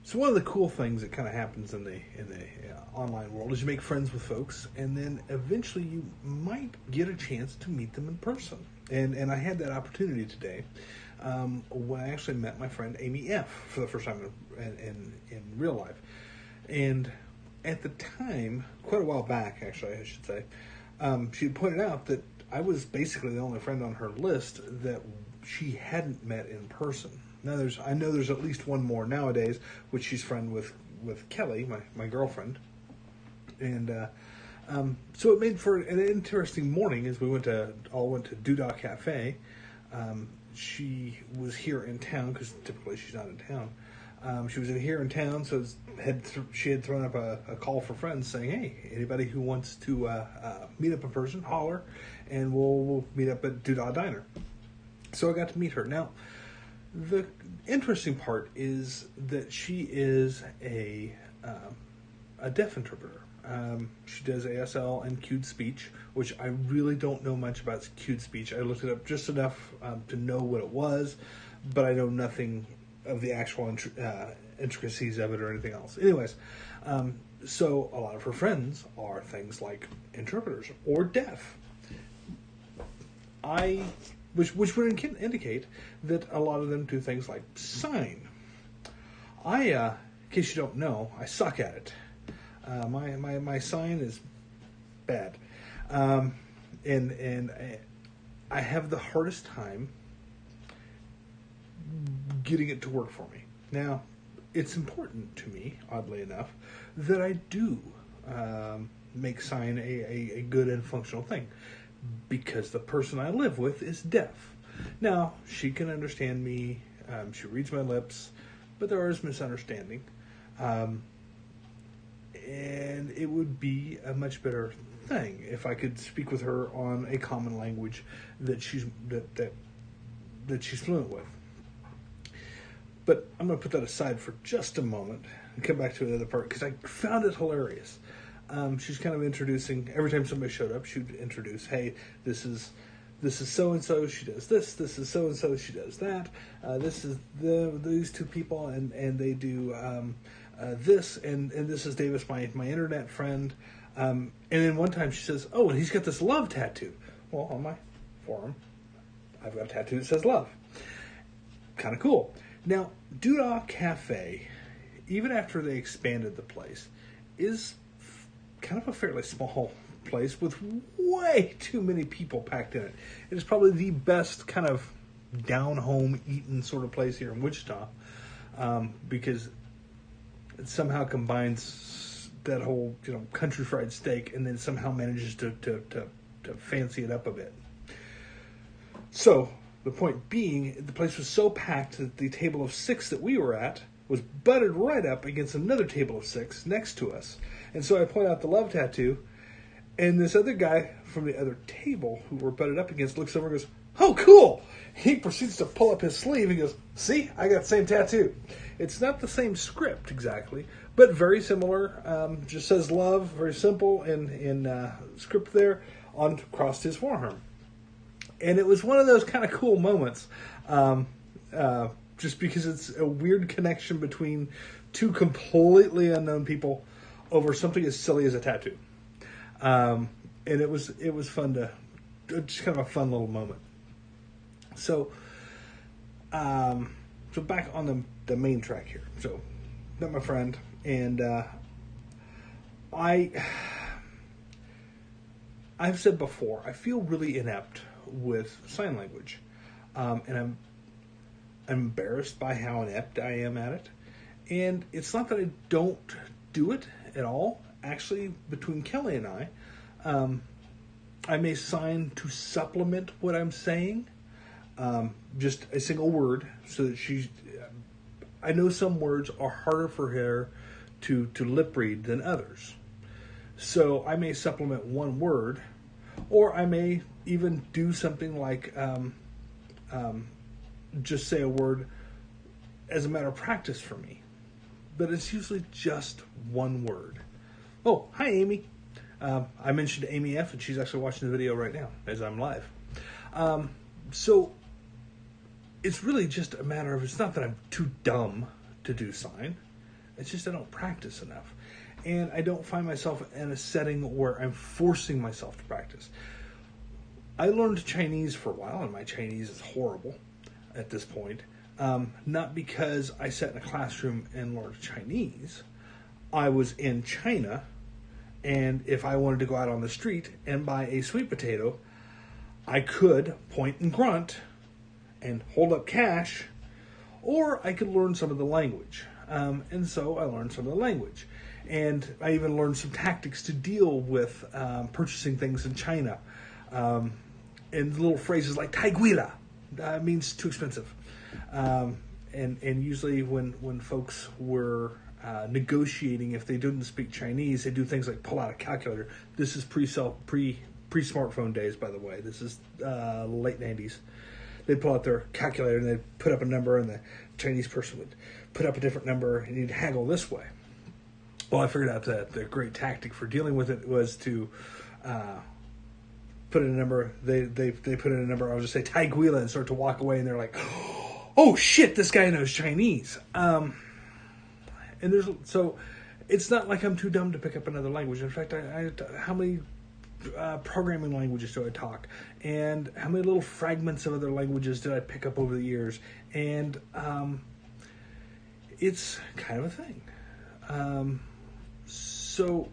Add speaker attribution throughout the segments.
Speaker 1: So one of the cool things that kind of happens in the online world is you make friends with folks, and then eventually you might get a chance to meet them in person. And I had that opportunity today when I actually met my friend Amy F. for the first time in real life. And at the time, quite a while back, actually, I should say, she pointed out that I was basically the only friend on her list that she hadn't met in person. Now, I know there's at least one more nowadays, which she's friend with Kelly, my girlfriend. And so it made for an interesting morning as we all went to Doodah Cafe. She was here in town because typically she's not in town. She was here in town, so she had thrown up a call for friends saying, "Hey, anybody who wants to meet up in person, holler, and we'll meet up at Doodah Diner." So I got to meet her. Now, the interesting part is that she is a deaf interpreter. She does ASL and cued speech, which I really don't know much about cued speech. I looked it up just enough to know what it was, but I know nothing of the actual intricacies of it or anything else. Anyways, so a lot of her friends are things like interpreters or deaf. Which would indicate that a lot of them do things like sign. In case you don't know, I suck at it. My sign is bad, and I have the hardest time getting it to work for me. Now, it's important to me, oddly enough, that I do make sign a good and functional thing, because the person I live with is deaf. Now, she can understand me, she reads my lips, but there is misunderstanding. And it would be a much better thing if I could speak with her on a common language that she's fluent with. But I'm going to put that aside for just a moment and come back to the other part, because I found it hilarious. She's kind of introducing, every time somebody showed up, she'd introduce, "Hey, this is so-and-so, she does this. This is so-and-so, she does that. This is these two people, and they do this, and this is Davis, my internet friend." And then one time she says, "Oh, and he's got this love tattoo." Well, on my forearm, I've got a tattoo that says love. Kind of cool. Now, Doodah Cafe, even after they expanded the place, is kind of a fairly small place with way too many people packed in it. It is probably the best kind of down-home eating sort of place here in Wichita, because it somehow combines that whole country fried steak, and then somehow manages to fancy it up a bit. So the point being, the place was so packed that the table of 6 that we were at was butted right up against another table of 6 next to us. And so I point out the love tattoo, and this other guy from the other table who we're butted up against looks over and goes, "Oh, cool!" He proceeds to pull up his sleeve and goes, "See, I got the same tattoo." It's not the same script exactly, but very similar. Just says love, very simple in script there, across his forearm. And it was one of those kind of cool moments, just because it's a weird connection between two completely unknown people over something as silly as a tattoo. And it was fun just kind of a fun little moment. So, so back on the main track here. So, met my friend, and I've said before, I feel really inept with sign language, and I'm embarrassed by how inept I am at it. And it's not that I don't do it at all. Actually, between Kelly and I may sign to supplement what I'm saying, just a single word, so that I know some words are harder for her to lip read than others. So I may supplement one word, or I may even do something like just say a word as a matter of practice for me. But it's usually just one word. Oh, hi, Amy. I mentioned Amy F., and she's actually watching the video right now as I'm live. So it's really just a matter of, it's not that I'm too dumb to do sign. It's just I don't practice enough. And I don't find myself in a setting where I'm forcing myself to practice. I learned Chinese for a while, and my Chinese is horrible at this point. Not because I sat in a classroom and learned Chinese. I was in China, and if I wanted to go out on the street and buy a sweet potato, I could point and grunt and hold up cash, or I could learn some of the language. And so I learned some of the language. And I even learned some tactics to deal with purchasing things in China. And little phrases like "taiguila" means too expensive. And usually when folks were negotiating, if they didn't speak Chinese, they do things like pull out a calculator. This is pre-smartphone days, by the way. This is late 90s. They'd pull out their calculator and they'd put up a number, and the Chinese person would put up a different number, and you'd haggle this way. Well, I figured out that the great tactic for dealing with it was to put in a number. They put in a number. I'll just say "taiguila" and start to walk away, and they're like, "Oh shit, this guy knows Chinese." And so it's not like I'm too dumb to pick up another language. In fact, how many programming languages do I talk, and how many little fragments of other languages did I pick up over the years? And it's kind of a thing. So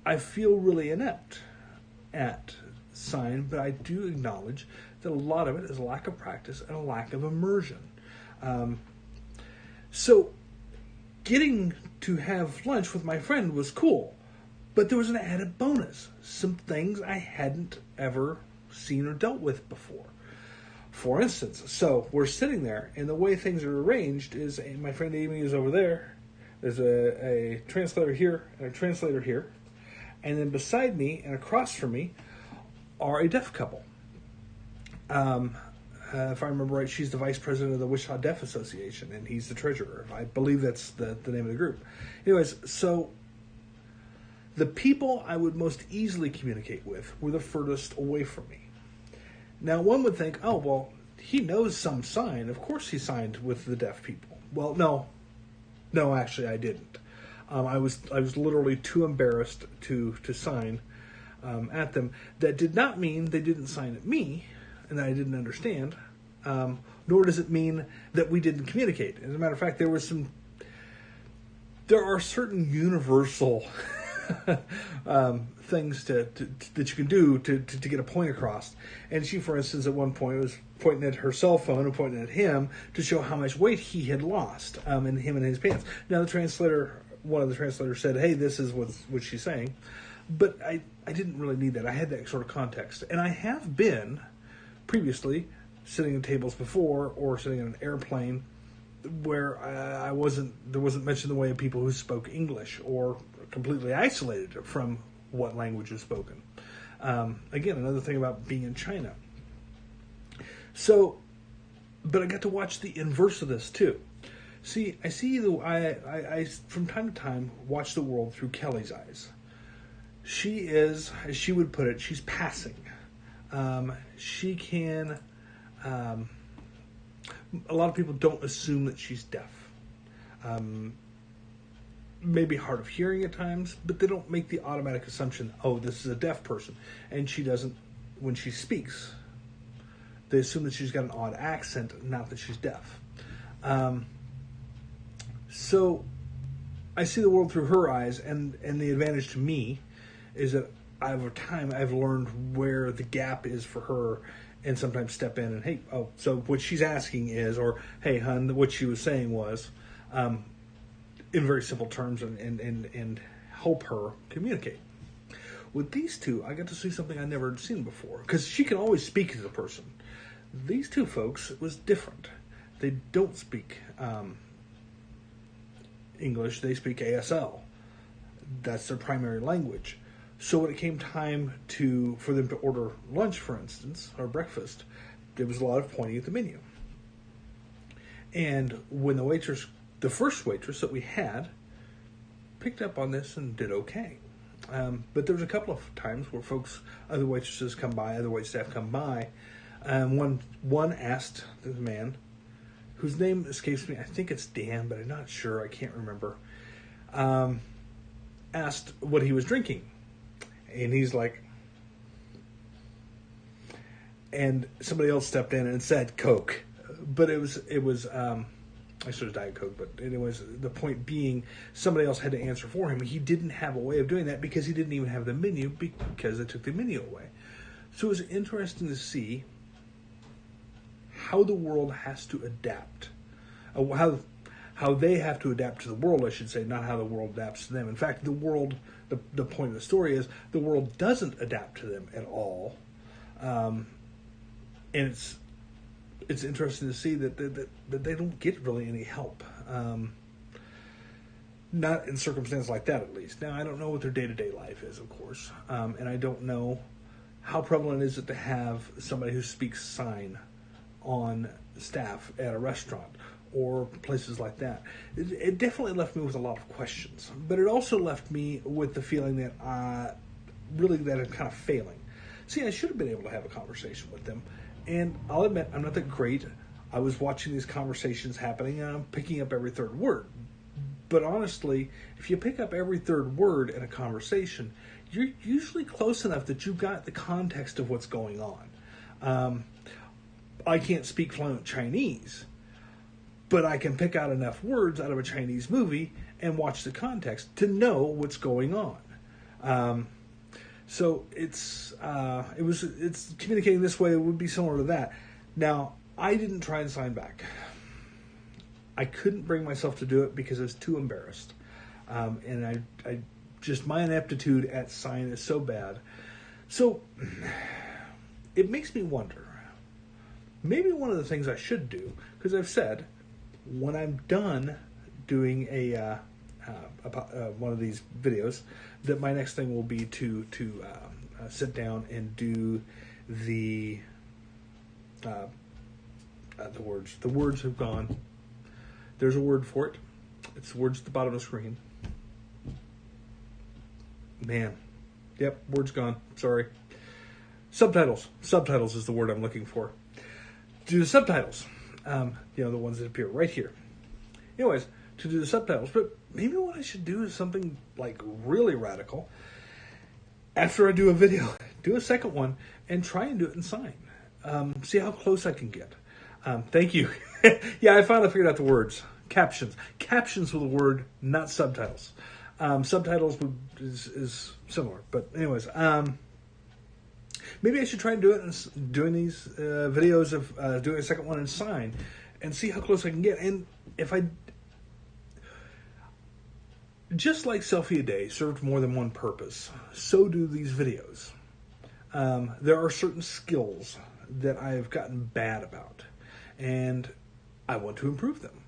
Speaker 1: I feel really inept at sign, but I do acknowledge that a lot of it is a lack of practice and a lack of immersion. So getting to have lunch with my friend was cool, but there was an added bonus. Some things I hadn't ever seen or dealt with before. For instance, so we're sitting there, and the way things are arranged is my friend Amy is over there. There's a translator here and a translator here. And then beside me and across from me are a deaf couple. If I remember right, she's the vice president of the Wichita Deaf Association, and he's the treasurer. I believe that's the name of the group. Anyways, so the people I would most easily communicate with were the furthest away from me. Now, one would think, oh, well, he knows some sign. Of course he signed with the deaf people. Well, no, actually I didn't. I was literally too embarrassed to sign at them. That did not mean they didn't sign at me and that I didn't understand, nor does it mean that we didn't communicate. As a matter of fact, there are certain universal things that you can do to get a point across. And she, for instance, at one point was pointing at her cell phone and pointing at him to show how much weight he had lost in him and his pants. Now, one of the translators said, "Hey, this is what she's saying," but I didn't really need that. I had that sort of context, and I have been previously sitting at tables before or sitting in an airplane where there wasn't mentioned the way of people who spoke English or completely isolated from what language was spoken. Again, another thing about being in China. So, but I got to watch the inverse of this too. See, I from time to time watch the world through Kelly's eyes. She is, as she would put it, she's passing. She can. A lot of people don't assume that she's deaf. Maybe hard of hearing at times, but they don't make the automatic assumption, oh, this is a deaf person. And she doesn't, when she speaks, they assume that she's got an odd accent, not that she's deaf. So I see the world through her eyes, and the advantage to me is that over time I've learned where the gap is for her, and sometimes step in and, hey, oh, so what she's asking is, or hey, hun, what she was saying was, in very simple terms, and help her communicate. With these two, I got to see something I never had seen before, because she can always speak as a person. These two folks, it was different. They don't speak English, they speak ASL. That's their primary language. So when it came time for them to order lunch, for instance, or breakfast, there was a lot of pointing at the menu. And when the first waitress that we had, picked up on this and did okay. But there was a couple of times where other waitresses come by, other waitstaff come by, and one asked the man whose name escapes me. I think it's Dan, but I'm not sure. I can't remember. Asked what he was drinking, and he's like, and somebody else stepped in and said Coke, but it was I should have Diet Coke, but anyways, the point being, somebody else had to answer for him. He didn't have a way of doing that because he didn't even have the menu, because they took the menu away. So it was interesting to see how the world has to adapt, how they have to adapt to the world, I should say, not how the world adapts to them. In fact, the world, the point of the story is the world doesn't adapt to them at all, and it's interesting to see that they don't get really any help. Not in circumstances like that, at least. Now, I don't know what their day-to-day life is, of course, and I don't know how prevalent is it to have somebody who speaks sign on staff at a restaurant or places like that. It definitely left me with a lot of questions, but it also left me with the feeling that really that I'm kind of failing. See, I should have been able to have a conversation with them, and I'll admit I'm not that great. I was watching these conversations happening, and I'm picking up every third word. But honestly, if you pick up every third word in a conversation, you're usually close enough that you've got the context of what's going on. I can't speak fluent Chinese, but I can pick out enough words out of a Chinese movie and watch the context to know what's going on. So it's communicating this way. It would be similar to that. Now, I didn't try and sign back. I couldn't bring myself to do it because I was too embarrassed. And I just, my ineptitude at sign is so bad. So it makes me wonder, maybe one of the things I should do, because I've said, when I'm done doing one of these videos, that my next thing will be to sit down and do the words. The words have gone. There's a word for it. It's words at the bottom of the screen. Man. Yep, word's gone. Sorry. Subtitles. Subtitles is the word I'm looking for. Do the subtitles. The ones that appear right here. Anyways, to do the subtitles. But maybe what I should do is something like really radical. After I do a video, do a second one and try and do it in sign. See how close I can get. Thank you. Yeah, I finally figured out the words. Captions. Captions with a word, not subtitles. Subtitles is similar. But anyways, maybe I should try and do it in doing these videos of doing a second one in sign and see how close I can get. And if I... Just like Selfie a Day served more than one purpose, so do these videos. There are certain skills that I have gotten bad about, and I want to improve them.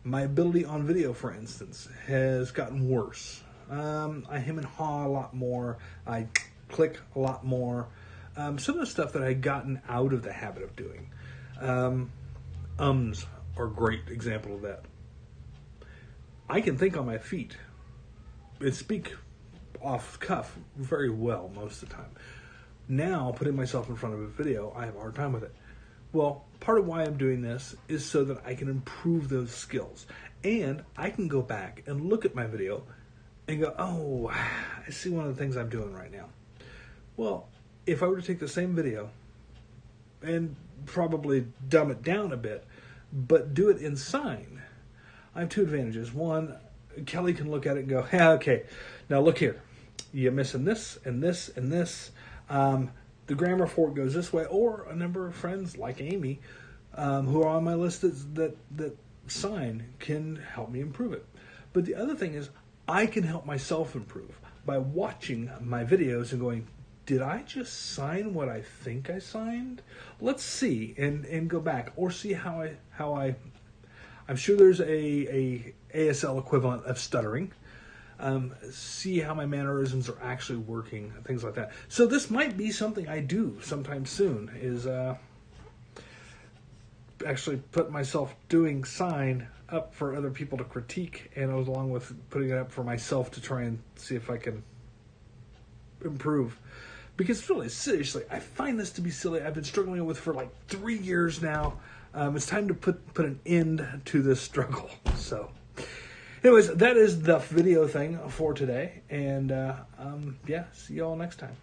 Speaker 1: My ability on video, for instance, has gotten worse. I hem and haw a lot more. I click a lot more. Some of the stuff that I had gotten out of the habit of doing. Ums are a great example of that. I can think on my feet and speak off cuff very well most of the time. Now, putting myself in front of a video, I have a hard time with it. Well, part of why I'm doing this is so that I can improve those skills. And I can go back and look at my video and go, oh, I see one of the things I'm doing right now. Well, if I were to take the same video and probably dumb it down a bit, but do it in sign, I have two advantages. One, Kelly can look at it and go, yeah, okay, now look here. You're missing this and this and this. The grammar for it goes this way. Or a number of friends like Amy who are on my list that sign can help me improve it. But the other thing is I can help myself improve by watching my videos and going, did I just sign what I think I signed? Let's see and go back or see how I'm sure there's a ASL equivalent of stuttering. See how my mannerisms are actually working, things like that. So this might be something I do sometime soon, is actually put myself doing sign up for other people to critique, and along with putting it up for myself to try and see if I can improve. Because really, seriously, I find this to be silly. I've been struggling with it for like 3 years now. It's time to put an end to this struggle. So, anyways, that is the video thing for today. And yeah, see you all next time.